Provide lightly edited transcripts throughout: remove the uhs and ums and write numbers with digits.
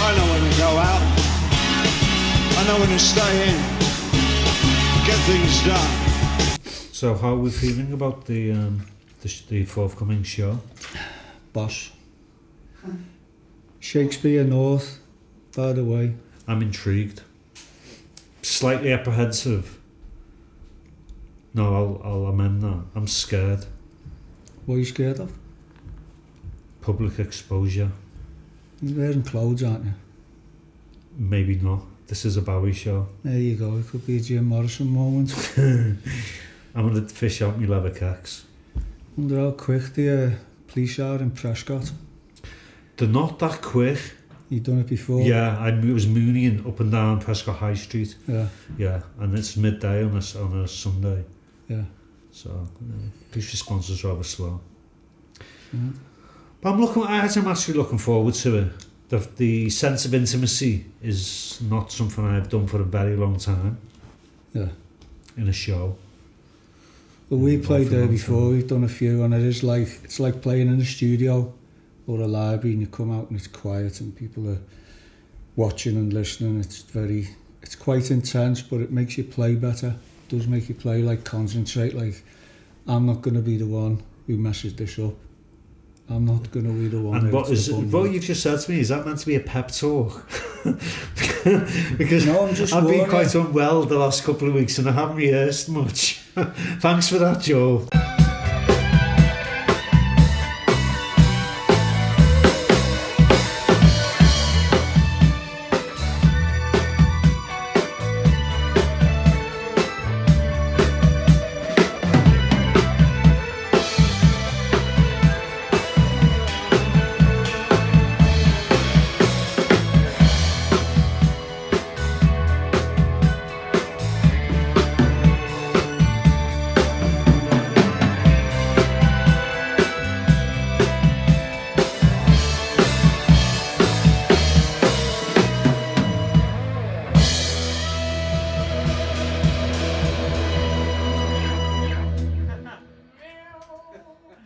I know when to go out. I know when to stay in. Get things done. So how are we feeling about the forthcoming show? Boss. Shakespeare North, by the way. I'm intrigued. Slightly apprehensive. No, I'll amend that. I'm scared. What are you scared of? Public exposure. You're wearing clothes, aren't you? Maybe not. This is a Bowie show. There you go, it could be a Jim Morrison moment. I'm going to fish out my leather cacks. Wonder how quick the police are in Prescott. They're not that quick. You've done it before? Yeah, I was mooning up and down Prescott High Street. Yeah. Yeah, and it's midday on a Sunday. Yeah. So, police response is rather slow. Yeah. But I'm actually looking forward to it. The sense of intimacy is not something I've done for a very long time. Yeah. In a show. Well, we played there before, we've done a few, and it's like playing in a studio or a library, and you come out and it's quiet and people are watching and listening. It's quite intense, but it makes you play better. It does make you play, like, concentrate, like, I'm not going to be the one who messes this up. I'm not going to be the one. And what you've just said to me, is that meant to be a pep talk? Because no, I've been quite unwell the last couple of weeks and I haven't rehearsed much. Thanks for that, Joe.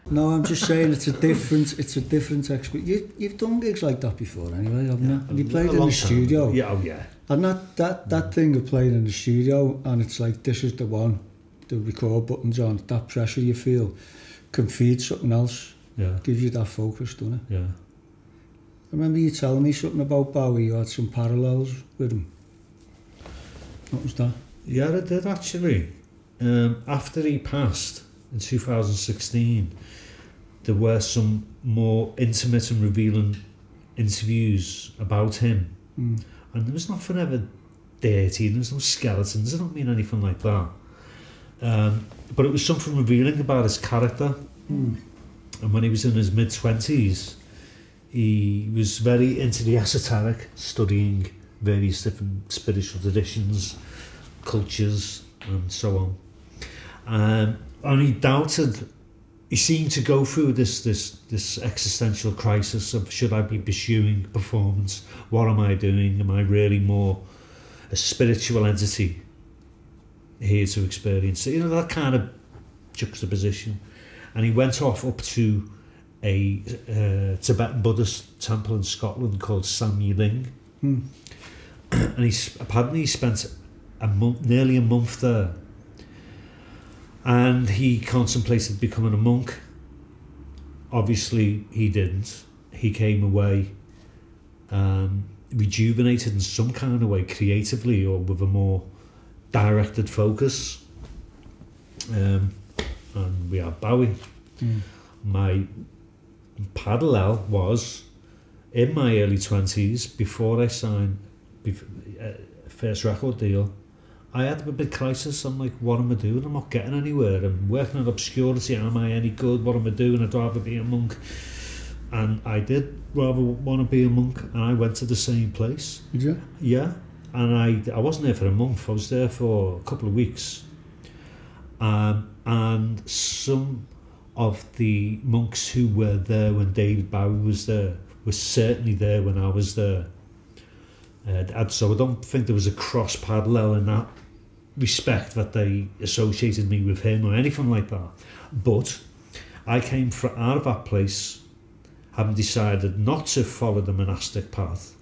No, I'm just saying it's a different experience. You've done gigs like that before anyway, haven't you? Have you played in the studio? Yeah, oh yeah. And that thing of playing in the studio and it's like, this is the one, the record button's on, that pressure you feel can feed something else. Yeah. Gives you that focus, doesn't it? Yeah. I remember you telling me something about Bowie, you had some parallels with him. What was that? Yeah, I did actually. After he passed in 2016, there were some more intimate and revealing interviews about him. And there was nothing ever dirty, there was no skeletons, I don't mean anything like that. But it was something revealing about his character. And when he was in his mid-20s, he was very into the esoteric, studying various different spiritual traditions, cultures, and so on. And he doubted, he seemed to go through this existential crisis of, should I be pursuing performance? What am I doing? Am I really more a spiritual entity here to experience? You know, that kind of juxtaposition. And he went off up to a Tibetan Buddhist temple in Scotland called Samyi-ling. And he spent nearly a month there. And he contemplated becoming a monk. Obviously, he didn't. He came away rejuvenated in some kind of way, creatively or with a more directed focus. And we have Bowie. My parallel was, in my early 20s, before I signed first record deal, I had a big crisis. I'm like, what am I doing? I'm not getting anywhere. I'm working in obscurity. Am I any good? What am I doing? I'd rather be a monk. And I did rather want to be a monk, and I went to the same place. Did you? Yeah. And I wasn't there for a month. I was there for a couple of weeks. And some of the monks who were there when David Bowie was there was certainly there when I was there. So I don't think there was a cross parallel in that respect that they associated me with him or anything like that. But I came out of that place having decided not to follow the monastic path.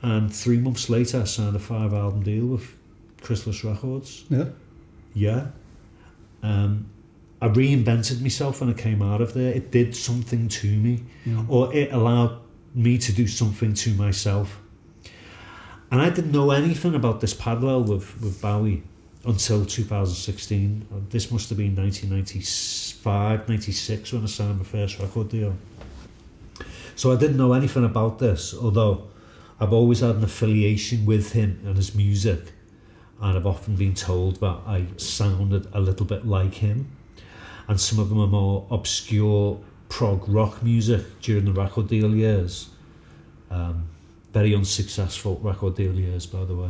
And 3 months later, I signed a 5-album deal with Chrysalis Records. Yeah. Yeah. I reinvented myself when I came out of there. It did something to me, or it allowed me to do something to myself. And I didn't know anything about this parallel with Bowie until 2016. This must have been 1995, 96 when I signed my first record deal. So I didn't know anything about this, although I've always had an affiliation with him and his music, and I've often been told that I sounded a little bit like him. And some of them are more obscure prog rock music during the record deal years. Very unsuccessful record deal years, by the way.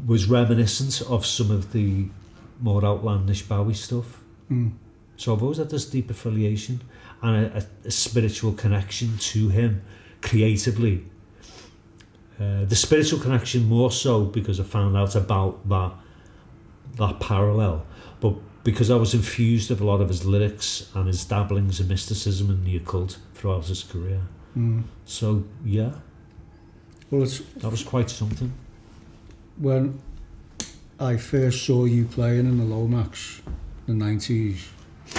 Was reminiscent of some of the more outlandish Bowie stuff. So I've always had this deep affiliation and a spiritual connection to him creatively. The spiritual connection more so because I found out about that parallel, but because I was infused with a lot of his lyrics and his dabblings in mysticism and the occult throughout his career. So yeah, well, that was quite something. When I first saw you playing in the Lomax in the 90s,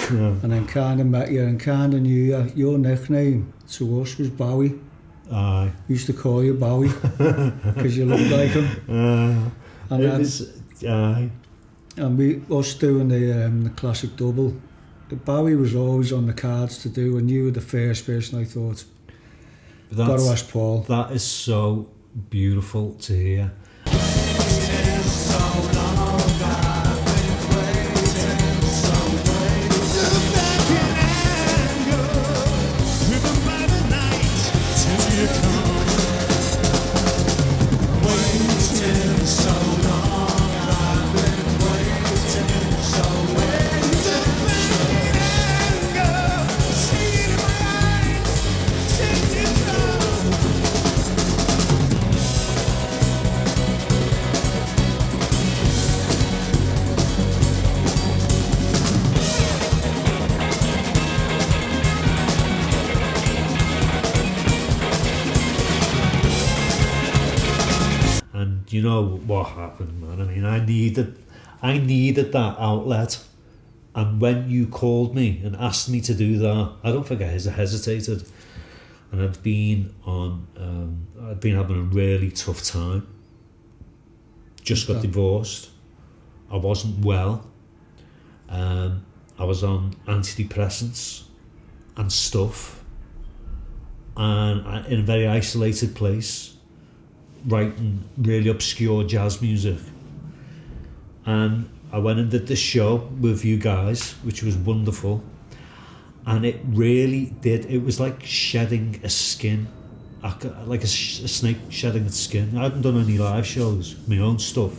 and then kind of met you and kind of knew you, your nickname to us was Bowie. Aye. We used to call you Bowie because you looked like him. And it then, was, aye. And us doing the classic double, Bowie was always on the cards to do, and you were the first person I thought, got to ask Paul. That is so beautiful to hear. You know what happened, man. I mean, I needed that outlet, and when you called me and asked me to do that, I don't think I hesitated. And I'd been having a really tough time. Just got divorced. I wasn't well. I was on antidepressants and stuff, and in a very isolated place, writing really obscure jazz music. And I went and did this show with you guys, which was wonderful, and it really did, it was like shedding a skin, like a snake shedding its skin. I hadn't done any live shows, my own stuff,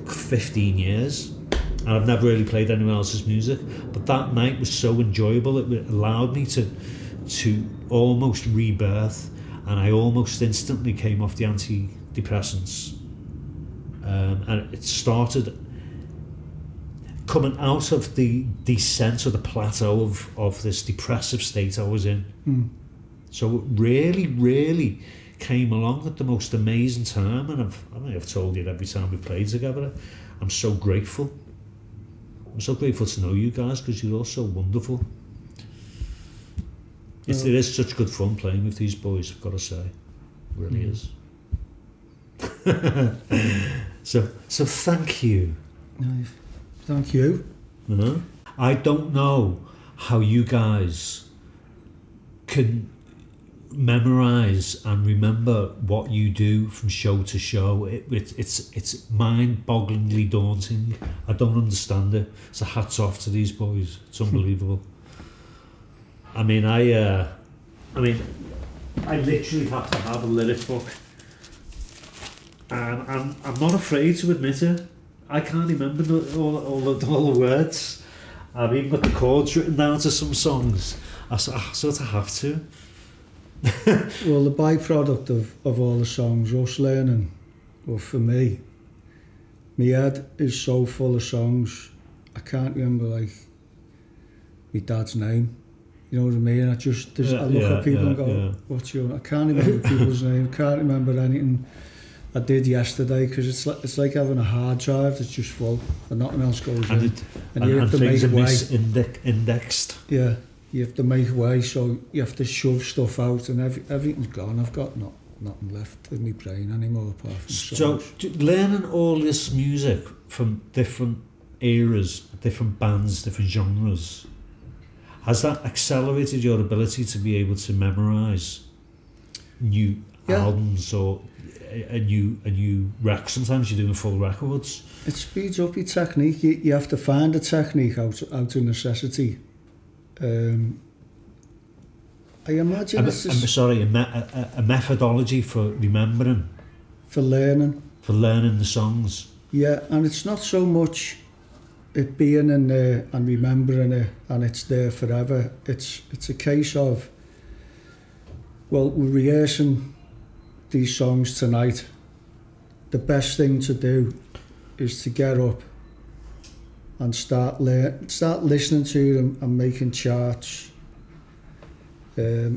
15 years, and I've never really played anyone else's music, but that night was so enjoyable. It allowed me to almost rebirth, and I almost instantly came off the antidepressants. And it started coming out of the descent or the plateau of this depressive state I was in. So it really, really came along at the most amazing time, and I've told you it every time we played together. I'm so grateful. I'm so grateful to know you guys, because you're all so wonderful. It is such good fun playing with these boys, I've got to say. It really is. So thank you. Thank you. I don't know how you guys can memorize and remember what you do from show to show. It's mind-bogglingly daunting. I don't understand it. So hats off to these boys. It's unbelievable. I mean, I literally have to have a lyric book, and I'm not afraid to admit it. I can't remember all the words. I've even got the chords written down to some songs. I sort of have to. Well, the byproduct of all the songs, us learning, well, for me, my head is so full of songs, I can't remember, like, my dad's name. You know what I mean? I look at people and go, what's your... I can't remember people's name, can't remember anything I did yesterday, because it's like having a hard drive that's just full and nothing else goes in. And you have to make way. Indexed. Yeah, you have to make way, so you have to shove stuff out, and everything's gone. I've got nothing left in my brain anymore apart from songs. So, learning all this music from different eras, different bands, different genres, has that accelerated your ability to be able to memorise new albums or a new record? Sometimes you're doing full records. It speeds up your technique. You have to find a technique out of necessity. I imagine a methodology for remembering, for learning the songs. Yeah, and it's not so much it being in there and remembering it and it's there forever. It's a case of, well, we're rehearsing these songs tonight. The best thing to do is to get up and start listening to them and making charts 8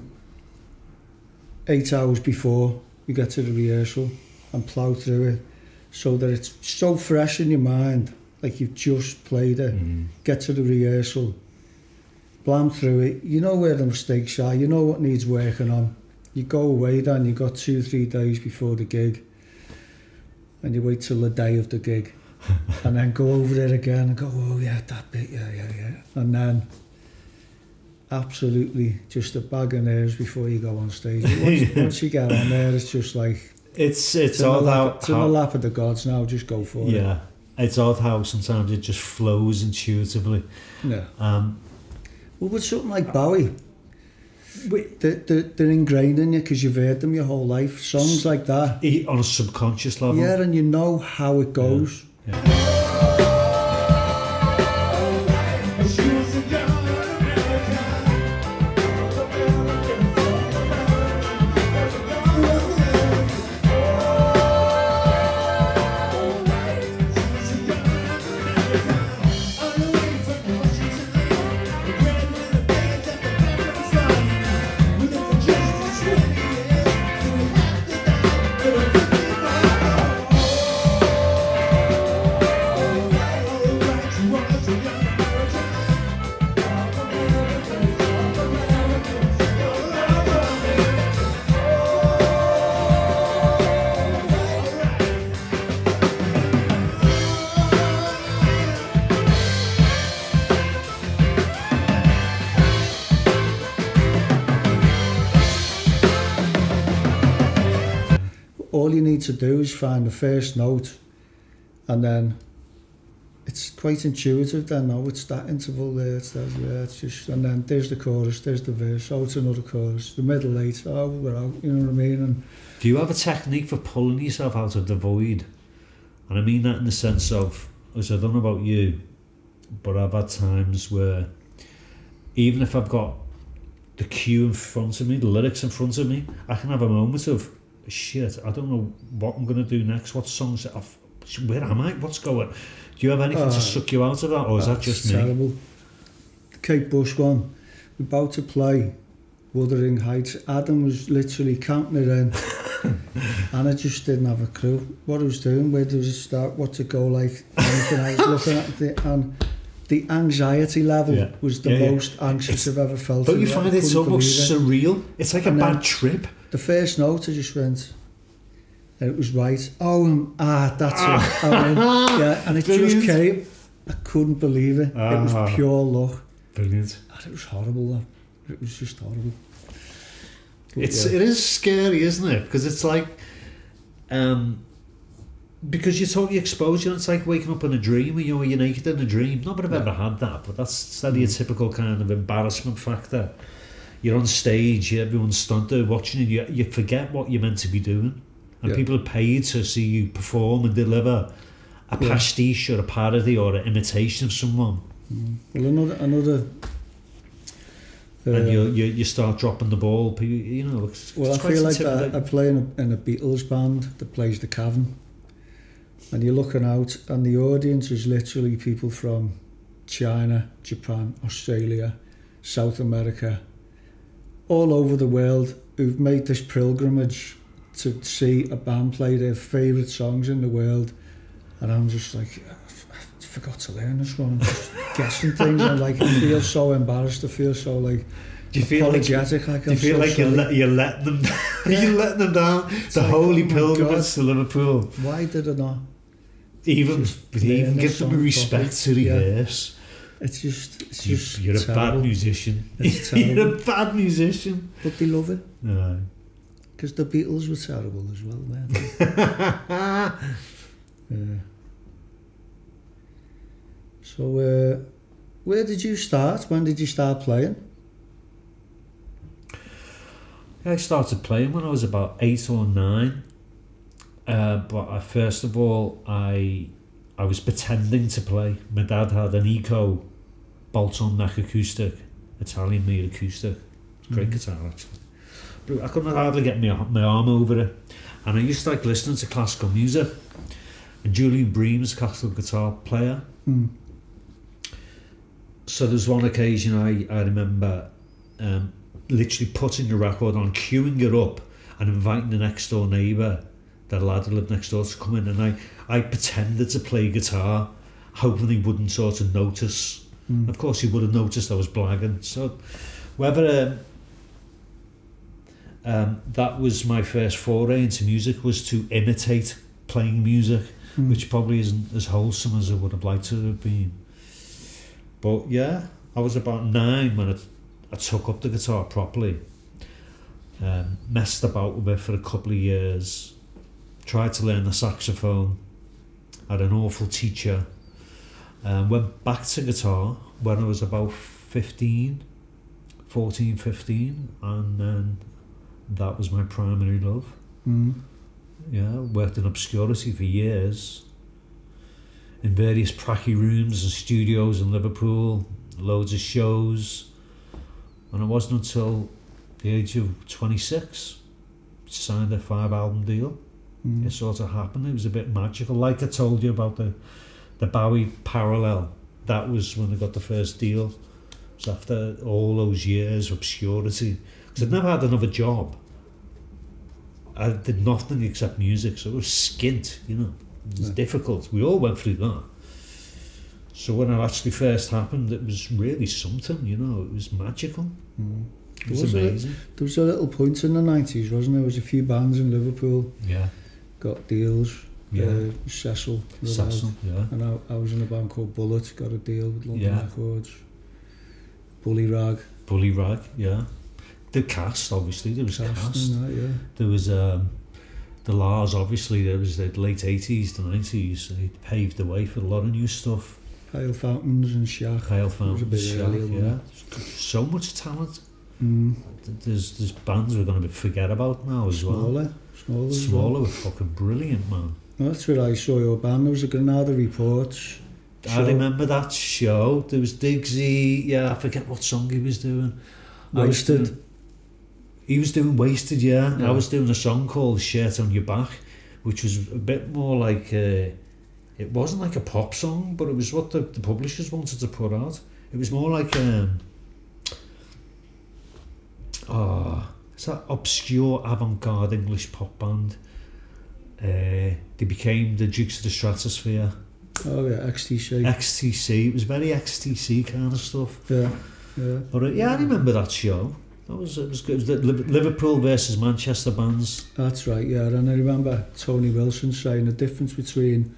hours before we get to the rehearsal and plough through it, so that it's so fresh in your mind, like you've just played it. Get to the rehearsal, blam through it, you know where the mistakes are, you know what needs working on. You go away then, you've got 2-3 days before the gig, and you wait till the day of the gig and then go over it again and go, oh yeah, that bit, yeah. And then absolutely just a bag of nerves before you go on stage. Once you get on there, it's just like... It's all how... It's in the lap of the gods now, just go for it. Yeah, it's odd how sometimes it just flows intuitively. Yeah. Well, with something like Bowie, they're ingrained in you because you've heard them your whole life. Songs like that. On a subconscious level. Yeah, and you know how it goes. Yeah. All you need to do is find the first note, and then it's quite intuitive then. Oh, it's that interval there, it's just, and then there's the chorus, there's the verse, oh, it's another chorus, the middle eight, oh, we're out, you know what I mean? And do you have a technique for pulling yourself out of the void? And I mean that in the sense of, as I don't know about you, but I've had times where even if I've got the cue in front of me, the lyrics in front of me, I can have a moment of, shit, I don't know what I'm going to do next, what songs, where am I, what's going, do you have anything to suck you out of that, or is that just me? Terrible. The Kate Bush one, we're about to play Wuthering Heights, Adam was literally counting it in and I just didn't have a clue what I was doing, where does it start, what's it go like, anything. I was looking at it, and the anxiety level was the most anxious I've ever felt. Don't you find it so much surreal? It's like a bad trip. The first note I just went, and it was right. Oh, that's it. And it just came. I couldn't believe it. It was pure luck. Brilliant. And it was horrible though. It was just horrible. But it is scary, isn't it? Because it's like, because you're totally exposed. It's like waking up in a dream, and you're naked in a dream. Not that I've ever had that, but that's the typical kind of embarrassment factor. You're on stage, everyone's stunned there watching you. You forget what you're meant to be doing, and people are paid to see you perform and deliver a pastiche or a parody or an imitation of someone. Well, another. And you start dropping the ball. You know. Well, I feel like I play in a Beatles band that plays the Cavern, and you're looking out, and the audience is literally people from China, Japan, Australia, South America, all over the world who've made this pilgrimage to see a band play their favourite songs in the world, and I'm just like, I forgot to learn this one. I'm just guessing things, and like I feel so embarrassed. I feel so like apologetic. Do you feel like you're letting them you're letting them down? It's the like, holy pilgrimage to Liverpool. Why did I not? Even give them a respect to rehearse. It's just you're terrible. A bad musician. You're a bad musician. But they love it. No. Because the Beatles were terrible as well, weren't they? So, where did you start? When did you start playing? I started playing when I was about 8 or 9. But first of all, I was pretending to play. My dad had an Eco bolt-on neck acoustic, Italian-made acoustic. Great guitar, actually. But I couldn't hardly get my arm over it. And I used to like listening to classical music. And Julian Bream's a classical guitar player. So there was one occasion I remember literally putting the record on, queuing it up, and inviting the next door neighbour, the lad who lived next door, to come in, and I pretended to play guitar, hoping he wouldn't sort of notice. Of course he would have noticed I was blagging. So whether that was my first foray into music, was to imitate playing music, which probably isn't as wholesome as I would have liked to have been. But yeah, I was about 9 when I took up the guitar properly. Messed about with it for a couple of years. Tried to learn the saxophone. Had an awful teacher. Went back to guitar when I was about 14, 15, and then that was my primary love. Yeah, worked in obscurity for years, in various pracky rooms and studios in Liverpool, loads of shows, and it wasn't until the age of 26 signed a 5-album deal. It sort of happened. It was a bit magical. Like I told you about the Bowie parallel, that was when I got the first deal. It was after all those years of obscurity, because I'd never had another job. I did nothing except music, so it was skint, you know. It was difficult. We all went through that. So when it actually first happened, it was really something, you know. It was magical. It was amazing. There was a little point in the 90s, wasn't there? There was a few bands in Liverpool. Yeah. Got deals. Yeah. Cecil. Yeah. And I was in a band called Bullet, got a deal with London Records. Bully Rag, yeah. The Cast, obviously, there was Cast. Yeah. There was the Lars, obviously, there was the late 80s to 90s. They paved the way for a lot of new stuff. Pale Fountains and Shaq. Pale Fountains, Shaq, yeah. So much talent. There's bands we're going to forget about now as well. Smaller were fucking brilliant, man. Well, that's where I saw your band. There was a Granada Reports show. I remember that show. There was Diggsy, I forget what song he was doing. Wasted. He was doing Wasted, yeah. I was doing a song called Shirt on Your Back, which was a bit more like it wasn't like a pop song, but it was what the publishers wanted to put out. It was more like it's that obscure avant-garde English pop band. They became the Dukes of the Stratosphere. Oh yeah, XTC. XTC. It was very XTC kind of stuff. Yeah. But I remember that show. It was good. It was the Liverpool versus Manchester bands. That's right, yeah. And I remember Tony Wilson saying the difference between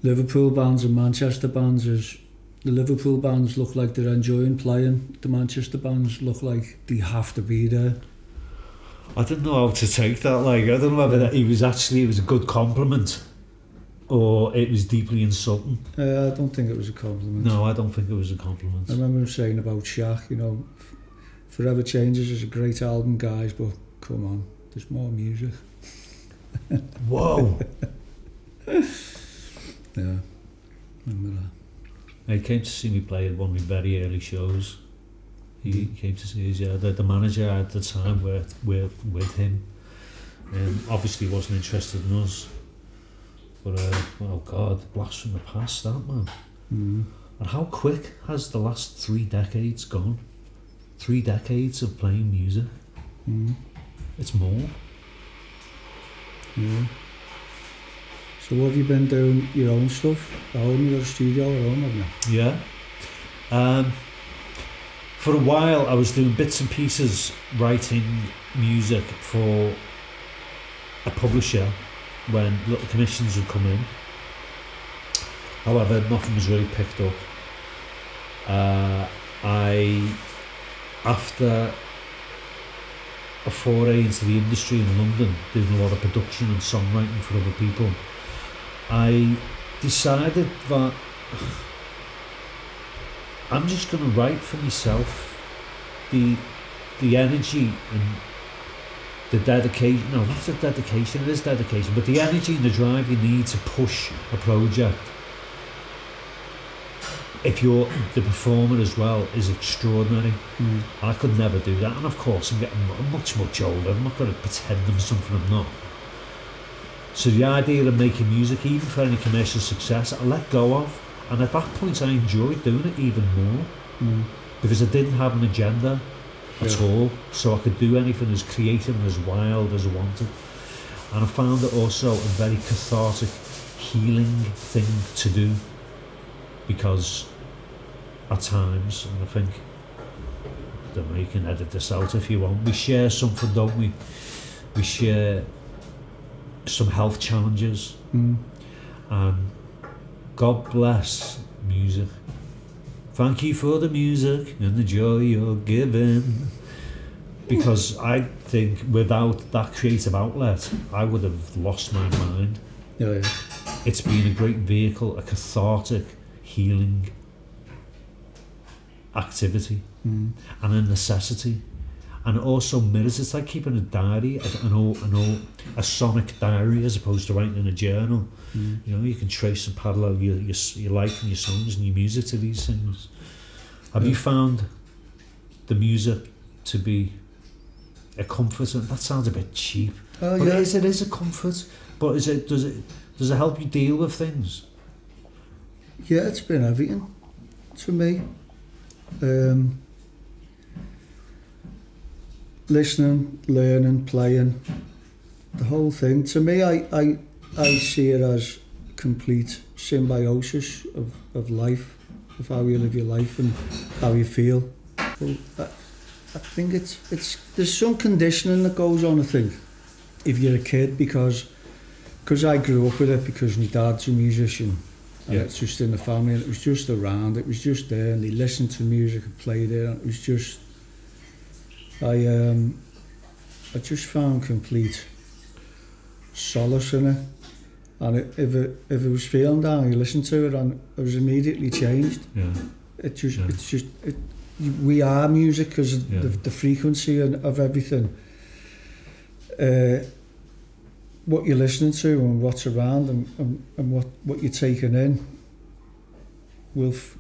Liverpool bands and Manchester bands is the Liverpool bands look like they're enjoying playing. The Manchester bands look like they have to be there. I didn't know how to take that. Like, I don't know whether it was a good compliment or it was deeply insulting. I don't think it was a compliment. No, I don't think it was a compliment. I remember him saying about Shaq, you know, Forever Changes is a great album, guys, but come on, there's more music. Whoa. Yeah, remember that. He came to see me play at one of my very early shows. He came to see us, yeah. The manager at the time were with him. Obviously wasn't interested in us. But, oh God, blast from the past, that man. And how quick has the last 3 decades gone? 3 decades of playing music. It's more. Yeah. So have you been doing your own stuff at home? You got a studio at home, haven't you? Yeah. For a while I was doing bits and pieces, writing music for a publisher when little commissions would come in. However, nothing was really picked up. After a foray into the industry in London, doing a lot of production and songwriting for other people, I decided that I'm just going to write for myself. The energy and the dedication, no, not the dedication, it is dedication, but the energy and the drive you need to push a project, if you're the performer as well, is extraordinary. And I could never do that. And of course I'm getting much older. I'm not going to pretend I'm something I'm not. So the idea of making music, even for any commercial success, I let go of. And at that point I enjoyed doing it even more. Because I didn't have an agenda at all. So I could do anything as creative and as wild as I wanted. And I found it also a very cathartic, healing thing to do. Because at times, and I think, I don't know, you can edit this out if you want, we share something, don't we? We share some health challenges, and God bless music. Thank you for the music and the joy you're giving. Because I think without that creative outlet, I would have lost my mind. Yeah. It's been a great vehicle, a cathartic, healing activity, and a necessity, and it also mirrors. It's like keeping a diary, a sonic diary, as opposed to writing in a journal. You know, you can trace and parallel your life and your songs and your music to these things. Have you found the music to be a comfort? And that sounds a bit cheap, but it is a comfort. But does it help you deal with things? Yeah, it's been everything to me. Listening, learning, playing, the whole thing. To me, I see it as complete symbiosis of life, of how you live your life and how you feel. Well, I think it's there's some conditioning that goes on, I think, if you're a kid, because I grew up with it, because my dad's a musician. And it's just in the family, and it was just around, it was just there, and they listened to music and played it, and it was just, I just found complete solace in it. And if it was feeling down, you listened to it, and it was immediately changed. It's just, we are music because of the frequency of everything. What you're listening to and what's around and what you're taking in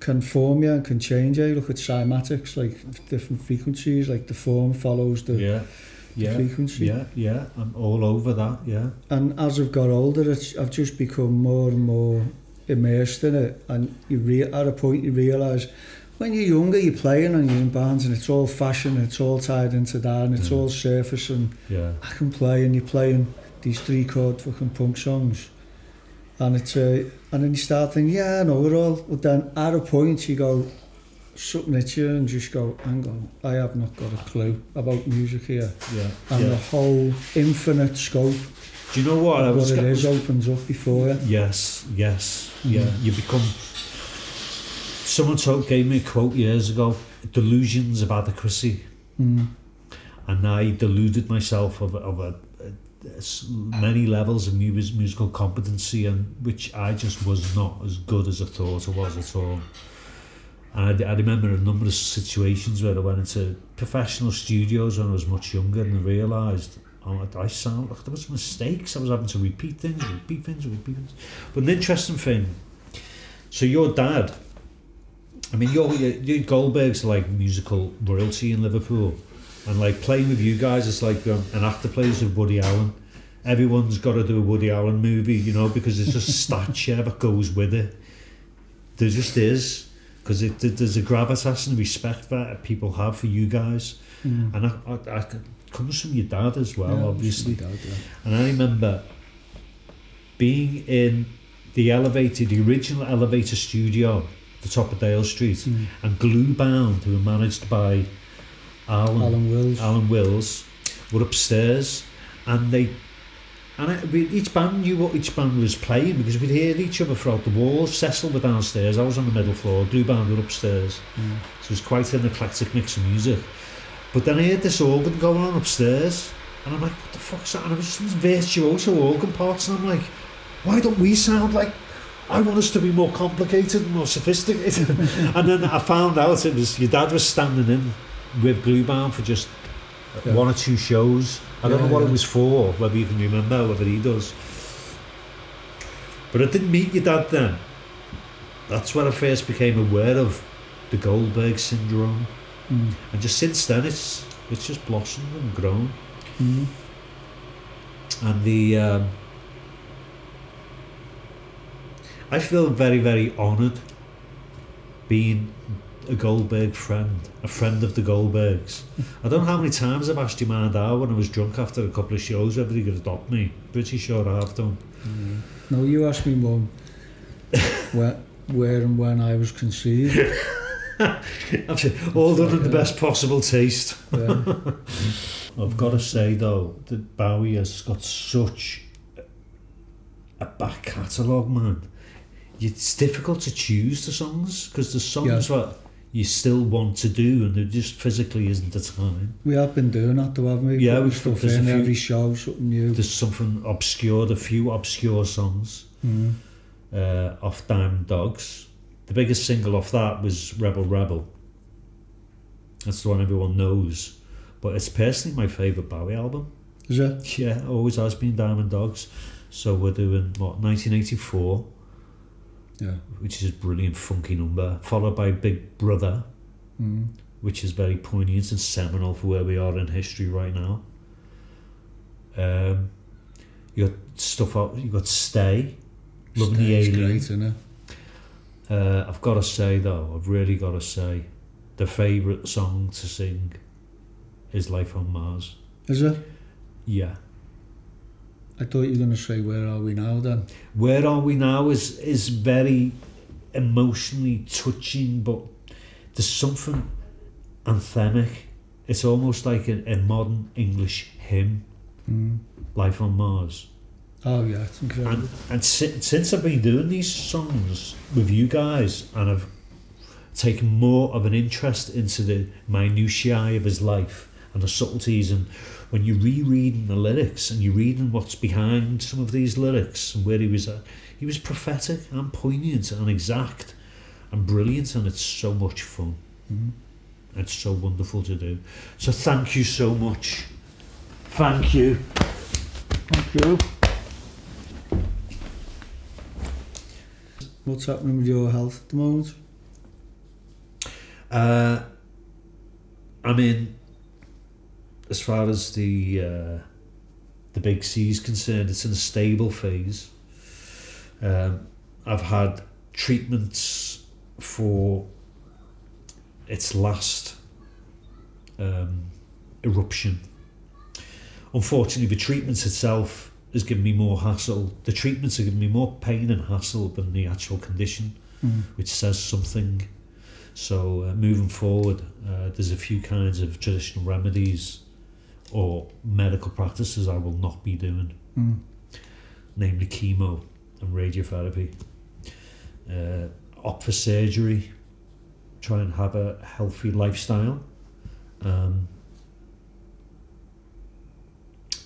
can form you and can change you. Look at cymatics, like different frequencies, like the form follows the frequency. Yeah, I'm all over that, And as I've got older, I've just become more and more immersed in it, and at a point you realise, when you're younger, you're playing and you're in bands and it's all fashion and it's all tied into that and it's all surface, and I can play, and you're playing these 3-chord fucking punk songs, and it's and then you start thinking, I know it all, but then at a point you go, something at you and just go, hang on, I have not got a clue about music here. The whole infinite scope. Do you know what? Opens up before you. Yes. You become. Someone gave me a quote years ago: "Delusions of adequacy," and I deluded myself of many levels of musical competency, and which I just was not as good as I thought I was at all. And I remember a number of situations where I went into professional studios when I was much younger, and I realised I sound like there was mistakes. I was having to repeat things. But an interesting thing, so your dad I mean, your Goldbergs are like musical royalty in Liverpool, and like playing with you guys is like an actor plays with Woody Allen. Everyone's got to do a Woody Allen movie, you know, because there's just stature that goes with it. There just is, because there's a gravitas and respect that people have for you guys, and I comes from your dad as well, obviously. Dad, yeah. And I remember being in the original elevator studio at the top of Dale Street, and Gluebound, who were managed by Alan Wills, were upstairs, and each band knew what each band was playing because we'd hear each other throughout the walls. Cecil were downstairs, I was on the middle floor, Gluebound were upstairs. So it was quite an eclectic mix of music. But then I heard this organ going on upstairs, and I'm like, what the fuck's that? And it was some virtuoso organ parts, and I'm like, why don't we sound like, I want us to be more complicated and more sophisticated. And then I found out it was your dad was standing in with Gluebound for just one or two shows. I don't know what it was for, whether you can remember, whether he does. But I didn't meet your dad then. That's when I first became aware of the Goldberg syndrome. And just since then it's just blossomed and grown. And I feel very, very honoured being a Goldberg friend, a friend of the Goldbergs. I don't know how many times I've asked your man out when I was drunk after a couple of shows whether he could adopt me. Pretty sure I have done. No, you asked me, Mum, where and when I was conceived. All done in the best possible taste. I've got to say though that Bowie has got such a back catalogue, man. It's difficult to choose the songs because there's songs that you still want to do and there just physically isn't the time. We have been doing that though, haven't we? Yeah, we've stuff in every show, something new. There's something obscure, a few obscure songs off Diamond Dogs. The biggest single off that was Rebel Rebel. That's the one everyone knows. But it's personally my favourite Bowie album. Is it? Yeah, always has been Diamond Dogs. So we're doing, 1984, which is a brilliant funky number, followed by Big Brother, which is very poignant and seminal for where we are in history right now. You got stuff out, you got Stay, Loving the Alien. Great, isn't it? I've got to say though, I've really got to say, the favourite song to sing is Life on Mars. Is it? Yeah. I thought you were going to say Where Are We Now then? Where Are We Now is very emotionally touching, but there's something anthemic. It's almost like a modern English hymn, Life on Mars. Oh yeah, it's incredible. And since I've been doing these songs with you guys, and I've taken more of an interest into the minutiae of his life and the subtleties, and when you're rereading the lyrics and you're reading what's behind some of these lyrics and where he was at, he was prophetic and poignant and exact and brilliant, and it's so much fun. It's so wonderful to do. So thank you so much. Thank you. Thank you. What's happening with your health at the moment? I mean, as far as the big C is concerned, it's in a stable phase. I've had treatments for its last eruption. Unfortunately, the treatments itself has given me more hassle. The treatments have given me more pain and hassle than the actual condition, which says something. So moving forward, there's a few kinds of traditional remedies or medical practices I will not be doing, namely chemo and radiotherapy. Opt for surgery, try and have a healthy lifestyle.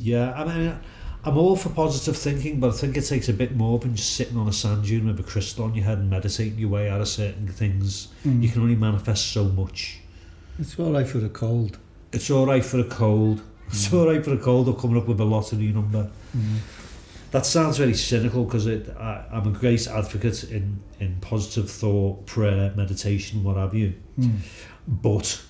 Yeah, I mean, I'm all for positive thinking, but I think it takes a bit more than just sitting on a sand dune with a crystal on your head and meditating your way out of certain things. You can only manifest so much. It's all right for a cold. It's all right for a cold. It's all right for a cold or coming up with a lottery number. That sounds very cynical because I'm a great advocate in positive thought, prayer, meditation, what have you. But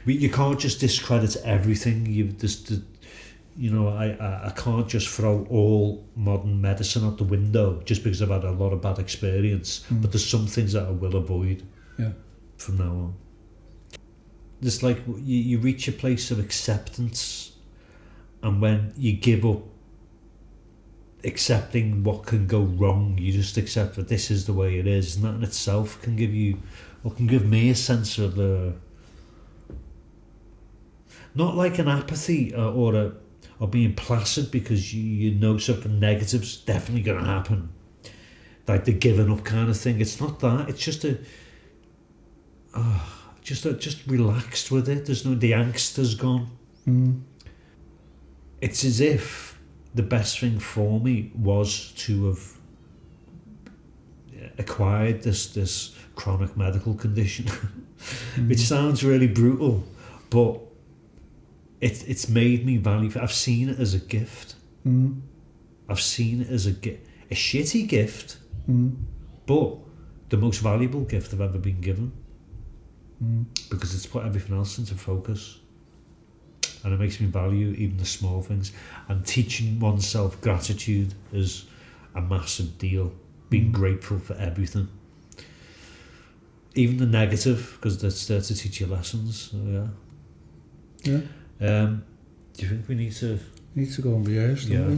you can't just discredit everything. I can't just throw all modern medicine out the window just because I've had a lot of bad experience. But there's some things that I will avoid from now on. It's like you reach a place of acceptance, and when you give up accepting what can go wrong, you just accept that this is the way it is, and that in itself can give me a sense of not like an apathy or being placid because you know something negative's definitely going to happen, like the giving up kind of thing. It's not that. It's just just relaxed with it. The angst has gone. It's as if the best thing for me was to have acquired this chronic medical condition, which sounds really brutal, but it's made me value. I've seen it as a gift. I've seen it as a shitty gift, but the most valuable gift I've ever been given, because it's put everything else into focus, and it makes me value even the small things. And teaching oneself gratitude is a massive deal. Being grateful for everything, even the negative, because that's there to teach you lessons. So, yeah. Do you think we need to go and rehearse? Yeah.